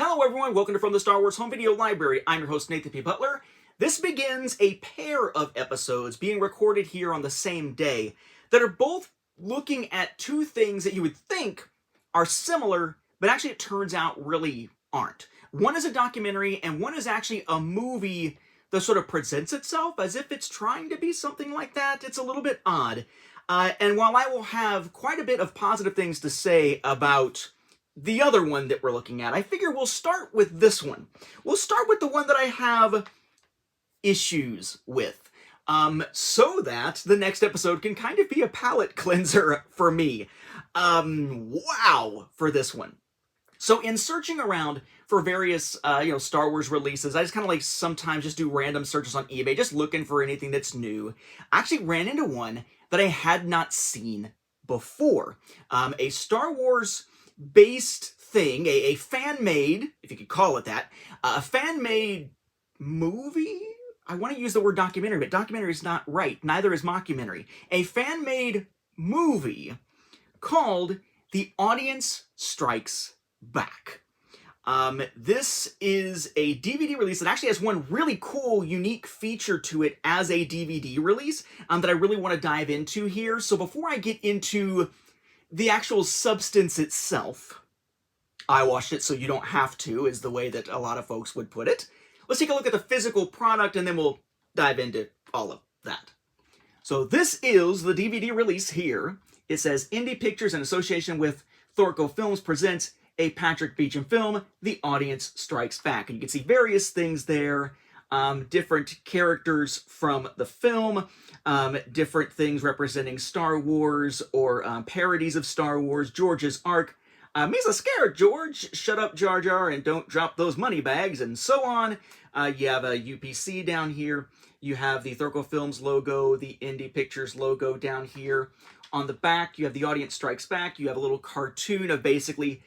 Hello everyone, welcome to From the Star Wars Home Video Library. I'm your host Nathan P. Butler. This begins a pair of episodes being recorded here on the same day that are both looking at two things that you would think are similar, but actually it turns out really aren't. One is a documentary and one is actually a movie that sort of presents itself as if it's trying to be something like that. It's a little bit odd. And while I will have quite a bit of positive things to say about the other one that we're looking at, I figure we'll start with this one. We'll start with the one that I have issues with, so that the next episode can kind of be a palate cleanser for me. Wow, for this one. So in searching around for various, Star Wars releases, I just kind of like sometimes just do random searches on eBay, just looking for anything that's new. I actually ran into one that I had not seen before. A Star Wars based thing, a fan-made, if you could call it that, a fan-made movie? I want to use the word documentary, but documentary is not right. Neither is mockumentary. A fan-made movie called The Audience Strikes Back. This is a DVD release that actually has one really cool, unique feature to it as a DVD release that I really want to dive into here. So before I get into the actual substance itself, I watched it so you don't have to, is the way that a lot of folks would put it. Let's take a look at the physical product and then we'll dive into all of that. So this is the DVD release here. It says Indie Pictures in association with Thorco Films presents a Patrick Beecham film, The Audience Strikes Back. And you can see various things there, different characters from the film, different things representing Star Wars or parodies of Star Wars, George's Arc, Me's scared, George, shut up, Jar Jar, and don't drop those money bags, and so on. You have a UPC down here. You have the Thorco Films logo, the Indie Pictures logo down here. On the back, you have The Audience Strikes Back. You have a little cartoon of basically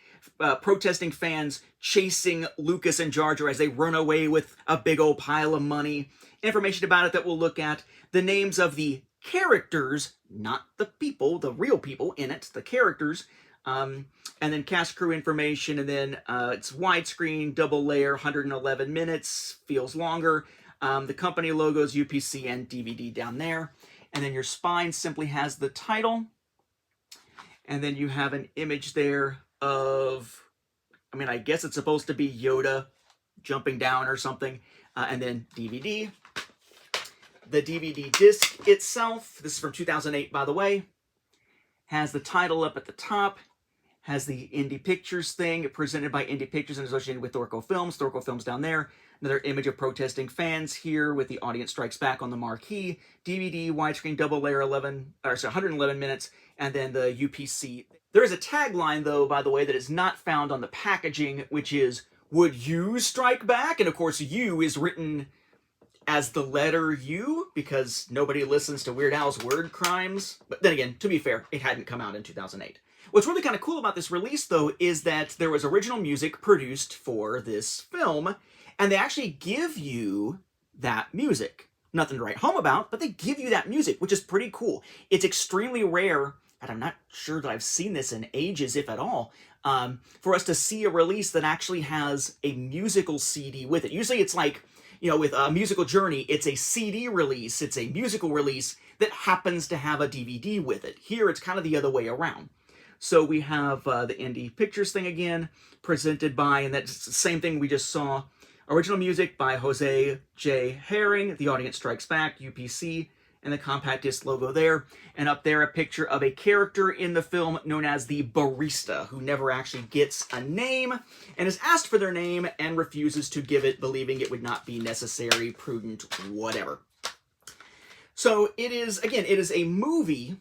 protesting fans chasing Lucas and Jar Jar as they run away with a big old pile of money. Information about it that we'll look at. The names of the characters, not the people, the real people in it, the characters. And then cast crew information, and then it's widescreen, double layer, 111 minutes, feels longer. The company logos, UPC, and DVD down there. And then your spine simply has the title. And then you have an image there of, I guess it's supposed to be Yoda jumping down or something. And then DVD. The DVD disc itself, this is from 2008, by the way, has the title up at the top. Has the Indie Pictures thing presented by Indie Pictures and associated with Thorco Films down there. Another image of protesting fans here with The Audience Strikes Back on the marquee. DVD, widescreen, double layer, 111 minutes, and then the UPC. There is a tagline, though, by the way, that is not found on the packaging, which is, "Would you strike back?" And of course, "you" is written as the letter U, because nobody listens to Weird Al's word crimes. But then again, to be fair, it hadn't come out in 2008. What's really kind of cool about this release, though, is that there was original music produced for this film, and they actually give you that music. Nothing to write home about, but they give you that music, which is pretty cool. It's extremely rare, and I'm not sure that I've seen this in ages, if at all, for us to see a release that actually has a musical CD with it. Usually it's like, with a Musical Journey, it's a CD release, it's a musical release that happens to have a DVD with it. Here, it's kind of the other way around. So we have the Indie Pictures thing again, presented by, and that's the same thing we just saw. Original music by Jose J. Herring, The Audience Strikes Back, UPC, and the compact disc logo there. And up there, a picture of a character in the film known as the Barista, who never actually gets a name, and is asked for their name and refuses to give it, believing it would not be necessary, prudent, whatever. So it is, again, it is a movie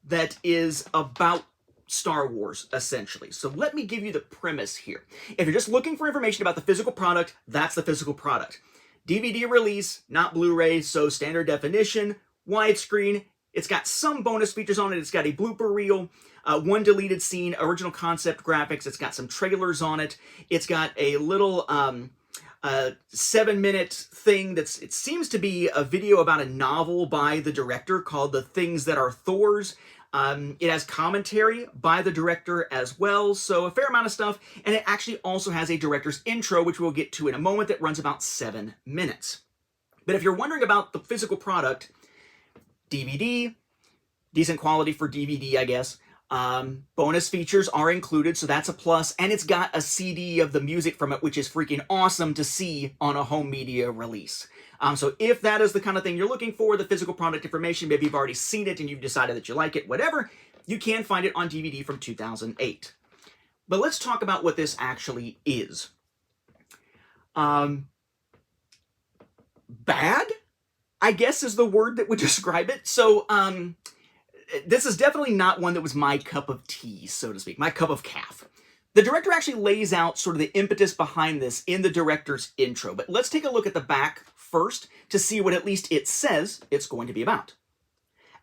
that is about Star Wars, essentially. So let me give you the premise here. If you're just looking for information about the physical product, that's the physical product. DVD release, not Blu-ray, so standard definition, widescreen. It's got some bonus features on it. It's got a blooper reel, one deleted scene, original concept graphics. It's got some trailers on it. It's got a little 7-minute thing it seems to be a video about a novel by the director called The Things That Are Thor's. It has commentary by the director as well, so a fair amount of stuff, and it actually also has a director's intro, which we'll get to in a moment, that runs about 7 minutes. But if you're wondering about the physical product, DVD, decent quality for DVD, I guess. Bonus features are included, so that's a plus, and it's got a CD of the music from it, which is freaking awesome to see on a home media release. So if that is the kind of thing you're looking for, the physical product information, maybe you've already seen it and you've decided that you like it, whatever, you can find it on DVD from 2008. But let's talk about what this actually is. Bad, I guess, is the word that would describe it. So, this is definitely not one that was my cup of tea, so to speak, my cup of calf. The director actually lays out sort of the impetus behind this in the director's intro, but let's take a look at the back first to see what at least it says it's going to be about.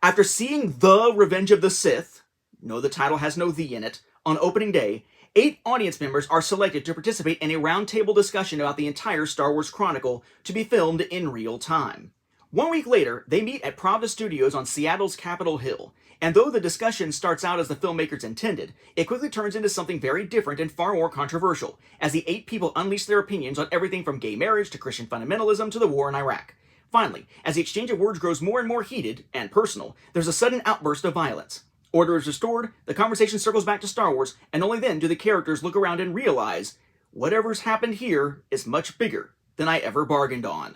After seeing The Revenge of the Sith, no, the title has no "the" in it, on opening day, 8 audience members are selected to participate in a roundtable discussion about the entire Star Wars Chronicle to be filmed in real time. 1 week later, they meet at Pravda Studios on Seattle's Capitol Hill, and though the discussion starts out as the filmmakers intended, it quickly turns into something very different and far more controversial, as the 8 people unleash their opinions on everything from gay marriage to Christian fundamentalism to the war in Iraq. Finally, as the exchange of words grows more and more heated and personal, there's a sudden outburst of violence. Order is restored, the conversation circles back to Star Wars, and only then do the characters look around and realize, whatever's happened here is much bigger than I ever bargained on.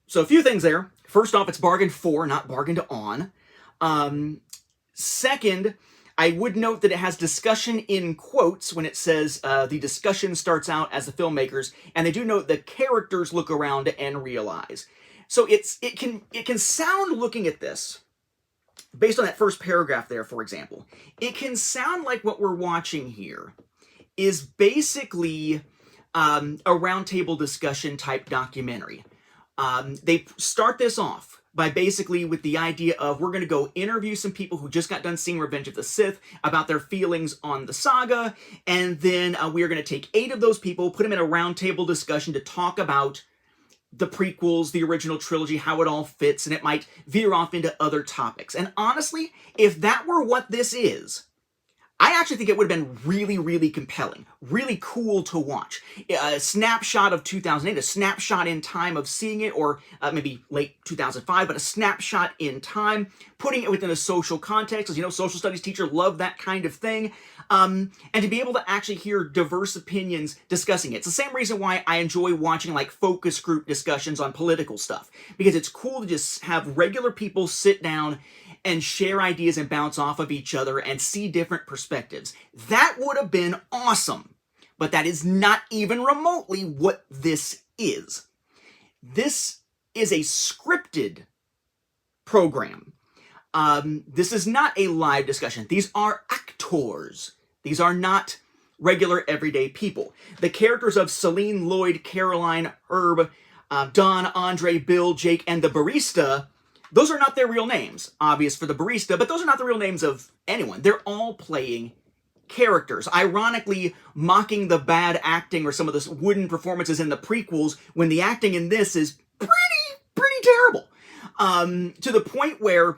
So a few things there. First off, it's bargained for, not bargained on. Second, I would note that it has discussion in quotes when it says the discussion starts out as the filmmakers, and they do note the characters look around and realize. So it can sound, looking at this, based on that first paragraph there, for example, it can sound like what we're watching here is basically a roundtable discussion type documentary. They start this off by basically with the idea of, we're going to go interview some people who just got done seeing Revenge of the Sith about their feelings on the saga, and then we are going to take 8 of those people, put them in a roundtable discussion to talk about the prequels, the original trilogy, how it all fits, and it might veer off into other topics. And honestly, if that were what this is, I actually think it would have been really, really compelling, really cool to watch. A snapshot of 2008, a snapshot in time of seeing it, or maybe late 2005, but a snapshot in time, putting it within a social context. As you know, social studies teacher love that kind of thing. And to be able to actually hear diverse opinions discussing it. It's the same reason why I enjoy watching like focus group discussions on political stuff, because it's cool to just have regular people sit down and share ideas and bounce off of each other and see different perspectives. That would have been awesome, but that is not even remotely what this is. This is a scripted program. This is not a live discussion. These are actors. These are not regular everyday people. The characters of Celine, Lloyd, Caroline, Herb, Don, Andre, Bill, Jake, and the barista, those are not their real names. Obvious for the barista, but those are not the real names of anyone. They're all playing characters, ironically mocking the bad acting or some of the wooden performances in the prequels, when the acting in this is pretty terrible. To the point where,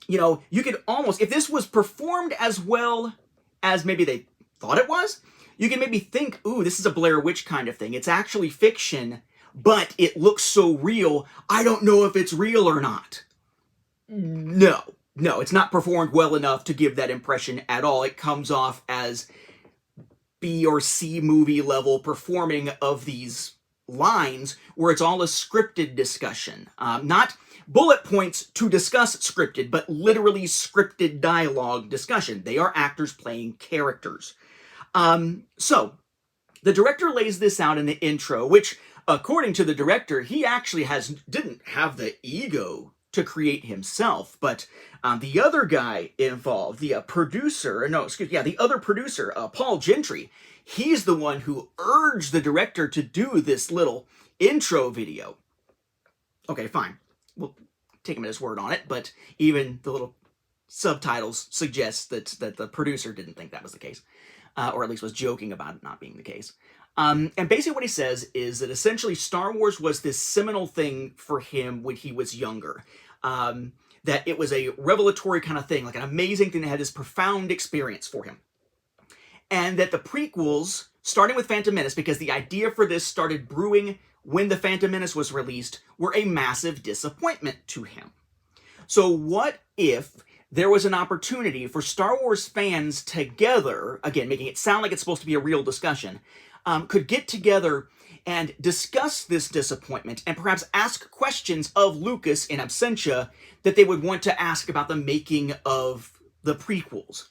you know, you could almost, if this was performed as well as maybe they thought it was, you can maybe think, ooh, this is a Blair Witch kind of thing. It's actually fiction, but it looks so real, I don't know if it's real or not. No, it's not performed well enough to give that impression at all. It comes off as B or C movie level performing of these lines, where it's all a scripted discussion. Not bullet points to discuss scripted, but literally scripted dialogue discussion. They are actors playing characters. So, the director lays this out in the intro, which, according to the director, he actually didn't have the ego to create himself, but the other guy involved, the other producer, Paul Gentry, he's the one who urged the director to do this little intro video. Okay, fine. We'll take him at his word on it, but even the little subtitles suggest that the producer didn't think that was the case, or at least was joking about it not being the case. And basically what he says is that essentially Star Wars was this seminal thing for him when he was younger. that it was a revelatory kind of thing, like an amazing thing that had this profound experience for him. And that the prequels, starting with Phantom Menace, because the idea for this started brewing when the Phantom Menace was released, were a massive disappointment to him. So what if there was an opportunity for Star Wars fans together, again, making it sound like it's supposed to be a real discussion, could get together and discuss this disappointment and perhaps ask questions of Lucas in absentia that they would want to ask about the making of the prequels.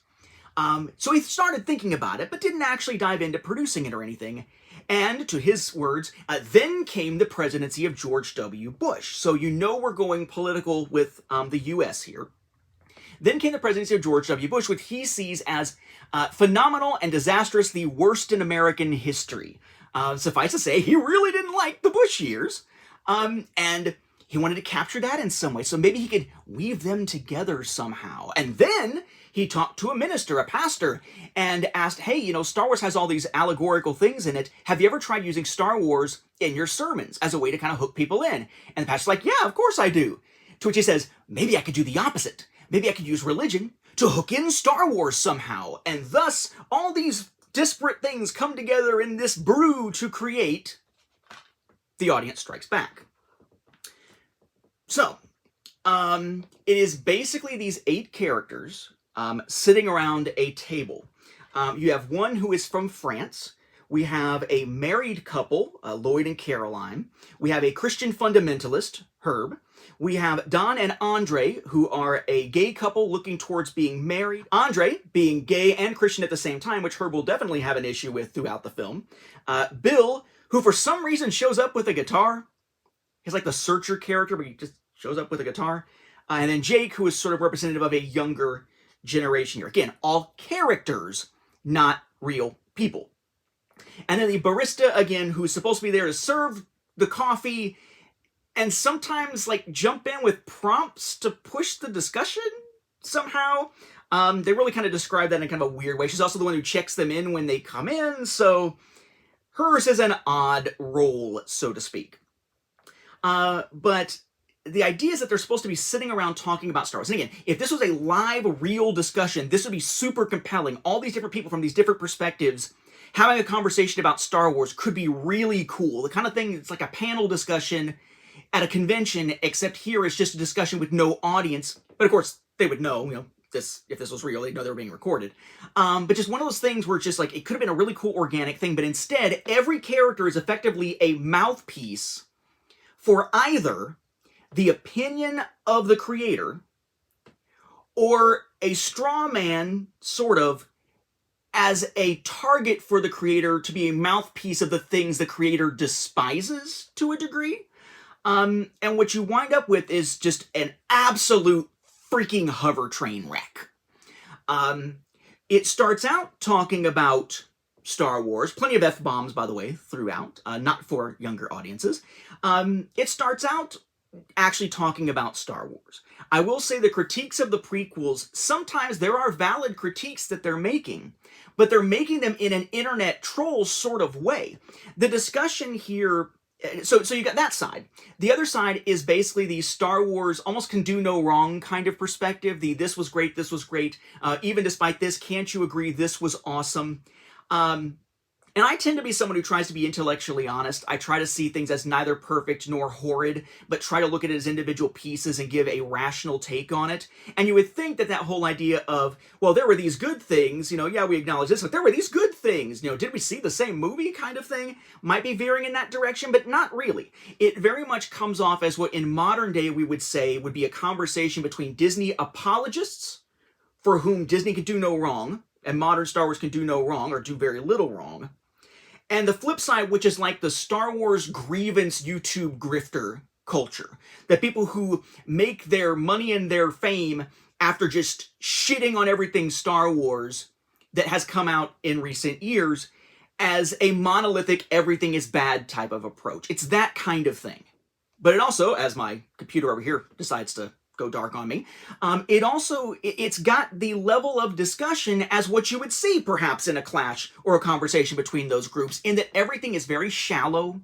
So he started thinking about it, but didn't actually dive into producing it or anything. And, to his words, then came the presidency of George W. Bush. So you know we're going political with the U.S. here. Then came the presidency of George W. Bush, which he sees as phenomenal and disastrous, the worst in American history. Suffice to say, he really didn't like the Bush years. And he wanted to capture that in some way. So maybe he could weave them together somehow. And then he talked to a minister, a pastor, and asked, hey, you know, Star Wars has all these allegorical things in it. Have you ever tried using Star Wars in your sermons as a way to kind of hook people in? And the pastor's like, yeah, of course I do. To which he says, maybe I could do the opposite. Maybe I could use religion to hook in Star Wars somehow. And thus, all these disparate things come together in this brew to create The Audience Strikes Back. So, it is basically these 8 characters sitting around a table. You have one who is from France. We have a married couple, Lloyd and Caroline. We have a Christian fundamentalist, Herb. We have Don and Andre, who are a gay couple looking towards being married. Andre being gay and Christian at the same time, which Herb will definitely have an issue with throughout the film. Bill, who for some reason shows up with a guitar. He's like the Searcher character, but he just shows up with a guitar. And then Jake, who is sort of representative of a younger generation here. Again, all characters, not real people. And then the barista, again, who's supposed to be there to serve the coffee and sometimes, like, jump in with prompts to push the discussion somehow. They really kind of describe that in kind of a weird way. She's also the one who checks them in when they come in, so hers is an odd role, so to speak. But the idea is that they're supposed to be sitting around talking about Star Wars. And again, if this was a live, real discussion, this would be super compelling. All these different people from these different perspectives having a conversation about Star Wars could be really cool. The kind of thing that's like a panel discussion at a convention, except here it's just a discussion with no audience. But of course, they would know, you know, if this was real, they'd know they were being recorded. But just one of those things where it's just like, it could have been a really cool organic thing, but instead, every character is effectively a mouthpiece for either the opinion of the creator or a straw man, sort of, as a target for the creator to be a mouthpiece of the things the creator despises to a degree. And what you wind up with is just an absolute freaking hover train wreck. It starts out talking about Star Wars, plenty of F-bombs, by the way, throughout, not for younger audiences. It starts out actually talking about Star Wars. I will say the critiques of the prequels, sometimes there are valid critiques that they're making, but they're making them in an internet troll sort of way. The discussion here, so you got that side. The other side is basically the Star Wars almost can do no wrong kind of perspective. The this was great, even despite this, can't you agree this was awesome? And I tend to be someone who tries to be intellectually honest. I try to see things as neither perfect nor horrid, but try to look at it as individual pieces and give a rational take on it. And you would think that that whole idea of, well, there were these good things, you know, yeah, we acknowledge this, but there were these good things, you know, did we see the same movie kind of thing, might be veering in that direction, but not really. It very much comes off as what in modern day we would say would be a conversation between Disney apologists, for whom Disney can do no wrong, and modern Star Wars can do no wrong, or do very little wrong, and the flip side, which is like the Star Wars grievance YouTube grifter culture. That people who make their money and their fame after just shitting on everything Star Wars that has come out in recent years as a monolithic everything is bad type of approach. It's that kind of thing. But it also, as my computer over here decides to go dark on me, it's got the level of discussion as what you would see perhaps in a clash or a conversation between those groups, in that everything is very shallow.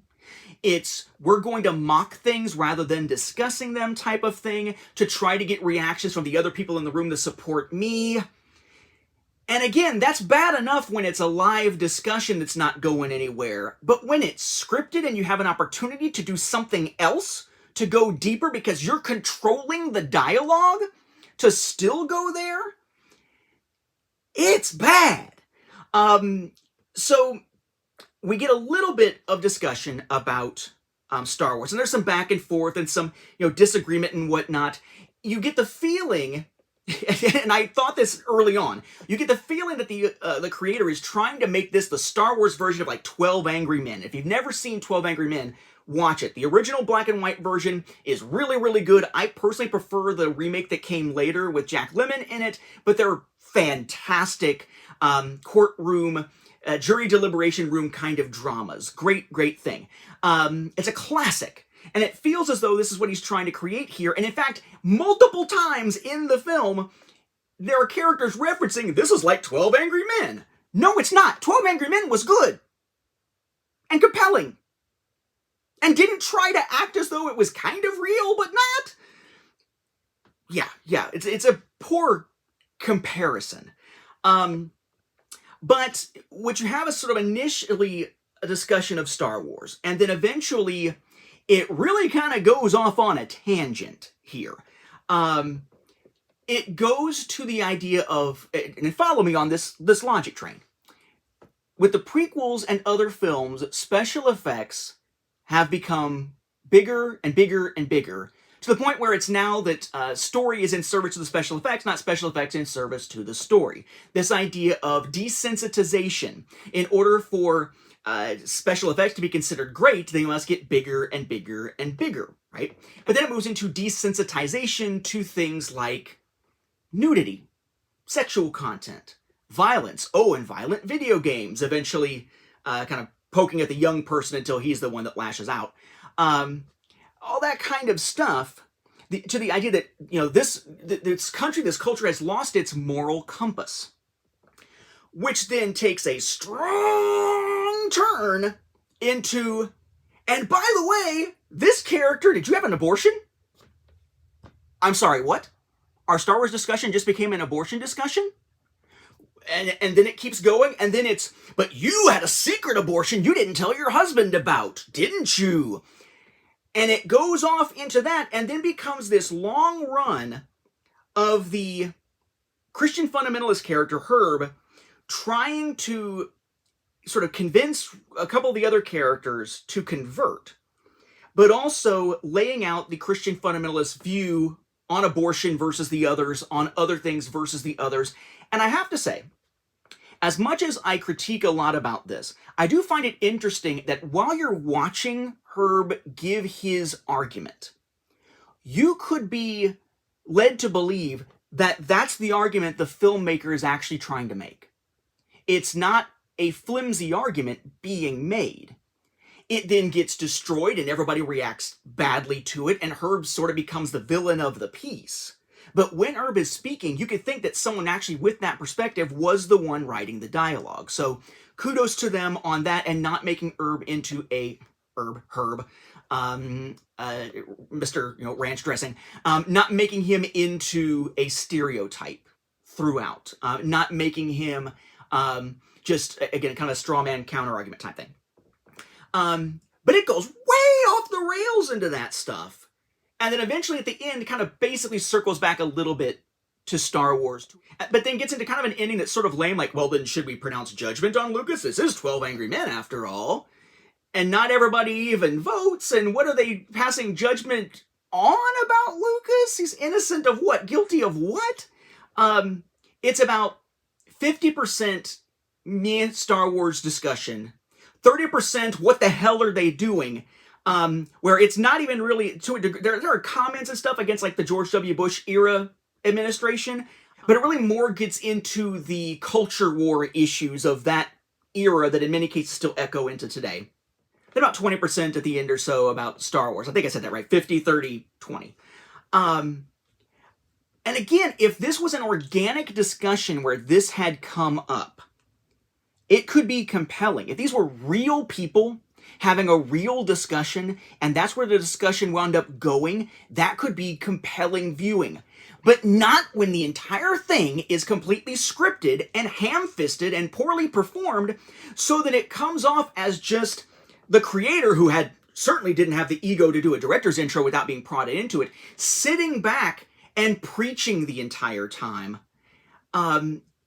It's we're going to mock things rather than discussing them type of thing to try to get reactions from the other people in the room to support me. And again, that's bad enough when it's a live discussion that's not going anywhere. But when it's scripted and you have an opportunity to do something else, to go deeper because you're controlling the dialogue, to still go there, it's bad. So we get a little bit of discussion about Star Wars, and there's some back and forth and some disagreement and whatnot. You get the feeling, and I thought this early on, you get the feeling that the creator is trying to make this the Star Wars version of like 12 Angry Men. If you've never seen 12 Angry Men, watch it. The original black and white version is really, really good. I personally prefer the remake that came later with Jack Lemmon in it, but they're fantastic courtroom, jury deliberation room kind of dramas. Great, great thing. It's a classic. And it feels as though this is what he's trying to create here. And in fact, multiple times in the film, there are characters referencing, this is like 12 Angry Men. No, it's not. 12 Angry Men was good. And compelling. And didn't try to act as though it was kind of real, but not. Yeah, it's a poor comparison. But what you have is sort of initially a discussion of Star Wars, and then eventually it really kind of goes off on a tangent here. It goes to the idea of, and follow me on this logic train. With the prequels and other films, special effects have become bigger and bigger and bigger, to the point where it's now that story is in service to the special effects, not special effects in service to the story. This idea of desensitization. In order for special effects to be considered great, they must get bigger and bigger and bigger, right? But then it moves into desensitization to things like nudity, sexual content, violence, and violent video games, eventually kind of poking at the young person until he's the one that lashes out. All that kind of stuff, to the idea that, this country, this culture has lost its moral compass, which then takes a strong turn into, and by the way, this character, did you have an abortion? I'm sorry, what? Our Star Wars discussion just became an abortion discussion? And then it keeps going, and then it's, but you had a secret abortion you didn't tell your husband about, didn't you? And it goes off into that, and then becomes this long run of the Christian fundamentalist character, Herb, trying to sort of convince a couple of the other characters to convert, but also laying out the Christian fundamentalist view on abortion versus the others, on other things versus the others. And I have to say, as much as I critique a lot about this, I do find it interesting that while you're watching Herb give his argument, you could be led to believe that that's the argument the filmmaker is actually trying to make. It's not a flimsy argument being made. It then gets destroyed and everybody reacts badly to it, and Herb sort of becomes the villain of the piece. But when Herb is speaking, you could think that someone actually with that perspective was the one writing the dialogue. So kudos to them on that, and not making Herb into a Mr. Ranch dressing, not making him into a stereotype throughout, not making him just, again, kind of straw man counter argument type thing. But it goes way off the rails into that stuff. And then eventually at the end, kind of basically circles back a little bit to Star Wars. But then gets into kind of an ending that's sort of lame, like, well, then should we pronounce judgment on Lucas? This is 12 Angry Men after all. And not everybody even votes, and what are they passing judgment on about Lucas? He's innocent of what? Guilty of what? It's about 50% meh Star Wars discussion, 30% what the hell are they doing, where it's not even really, to a degree, there are comments and stuff against like the George W. Bush era administration, but it really more gets into the culture war issues of that era that in many cases still echo into today. Then about 20% at the end or so about Star Wars. I think I said that right. 50, 30, 20. And again, if this was an organic discussion where this had come up, it could be compelling. If these were real people having a real discussion, and that's where the discussion wound up going, that could be compelling viewing. But not when the entire thing is completely scripted and ham-fisted and poorly performed so that it comes off as just the creator, who certainly didn't have the ego to do a director's intro without being prodded into it, sitting back and preaching the entire time.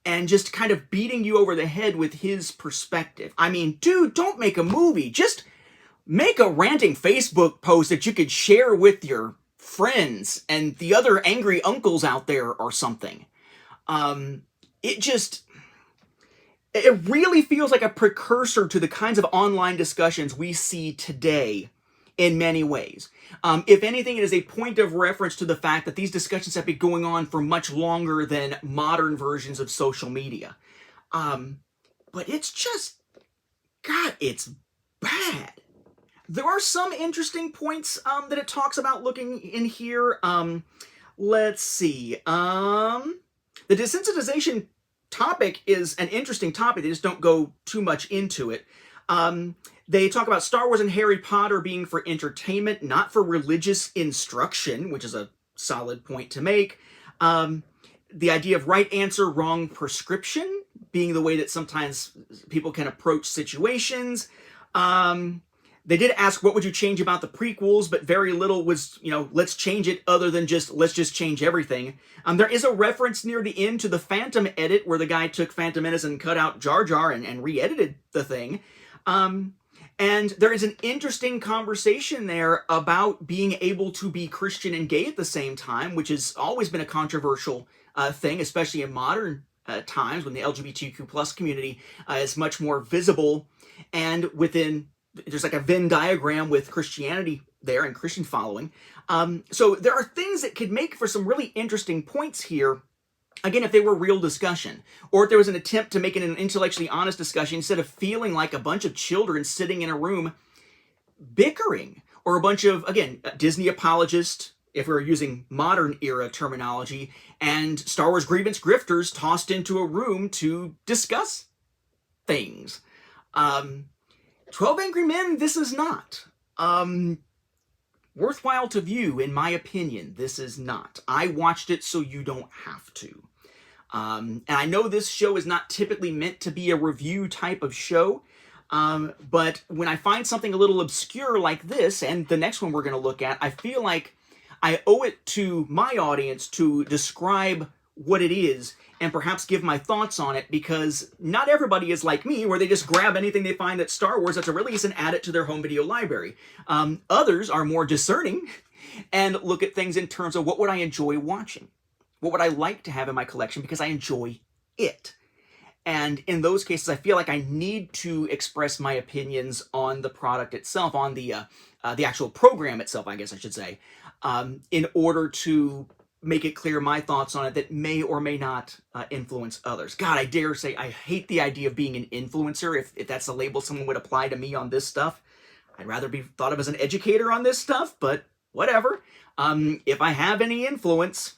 And just kind of beating you over the head with his perspective. I mean, dude, don't make a movie. Just make a ranting Facebook post that you could share with your friends and the other angry uncles out there or something. It really feels like a precursor to the kinds of online discussions we see today in many ways. If anything, it is a point of reference to the fact that these discussions have been going on for much longer than modern versions of social media. But it's just, God, it's bad. There are some interesting points that it talks about looking in here. Let's see. The desensitization topic is an interesting topic. They just don't go too much into it. They talk about Star Wars and Harry Potter being for entertainment, not for religious instruction, which is a solid point to make. The idea of right answer, wrong prescription being the way that sometimes people can approach situations. They did ask, what would you change about the prequels? But very little was, let's change it, other than let's just change everything. There is a reference near the end to the Phantom edit, where the guy took Phantom Menace and cut out Jar Jar and re-edited the thing. And there is an interesting conversation there about being able to be Christian and gay at the same time, which has always been a controversial thing, especially in modern times when the LGBTQ plus community is much more visible, and there's like a Venn diagram with Christianity there and Christian following. So there are things that could make for some really interesting points here. Again, if they were real discussion, or if there was an attempt to make it an intellectually honest discussion instead of feeling like a bunch of children sitting in a room bickering, or a bunch of, again, Disney apologists, if we were using modern era terminology, and Star Wars grievance grifters tossed into a room to discuss things. 12 Angry Men, this is not. Worthwhile to view, in my opinion. This is not. I watched it so you don't have to. And I know this show is not typically meant to be a review type of show, but when I find something a little obscure like this, and the next one we're going to look at, I feel like I owe it to my audience to describe what it is and perhaps give my thoughts on it, because not everybody is like me, where they just grab anything they find that's Star Wars that's a release and add it to their home video library. Others are more discerning and look at things in terms of, what would I enjoy watching? What would I like to have in my collection because I enjoy it? And in those cases, I feel like I need to express my opinions on the product itself, on the actual program itself, I guess I should say, in order to make it clear my thoughts on it that may or may not influence others. God, I dare say I hate the idea of being an influencer, if that's the label someone would apply to me on this stuff. I'd rather be thought of as an educator on this stuff, but whatever. If I have any influence,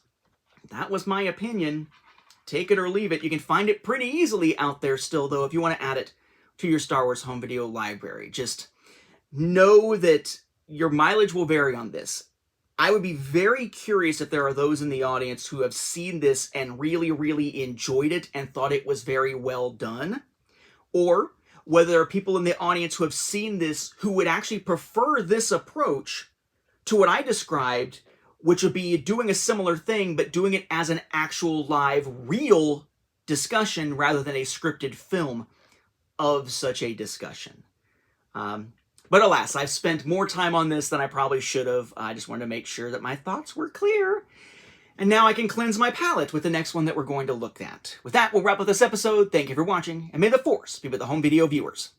that was my opinion. Take it or leave it. You can find it pretty easily out there still, though, if you want to add it to your Star Wars home video library. Just know that your mileage will vary on this. I would be very curious if there are those in the audience who have seen this and really, really enjoyed it and thought it was very well done, or whether there are people in the audience who have seen this who would actually prefer this approach to what I described, which would be doing a similar thing, but doing it as an actual live, real discussion rather than a scripted film of such a discussion. But alas, I've spent more time on this than I probably should have. I just wanted to make sure that my thoughts were clear. And now I can cleanse my palate with the next one that we're going to look at. With that, we'll wrap up this episode. Thank you for watching, and may the Force be with the home video viewers.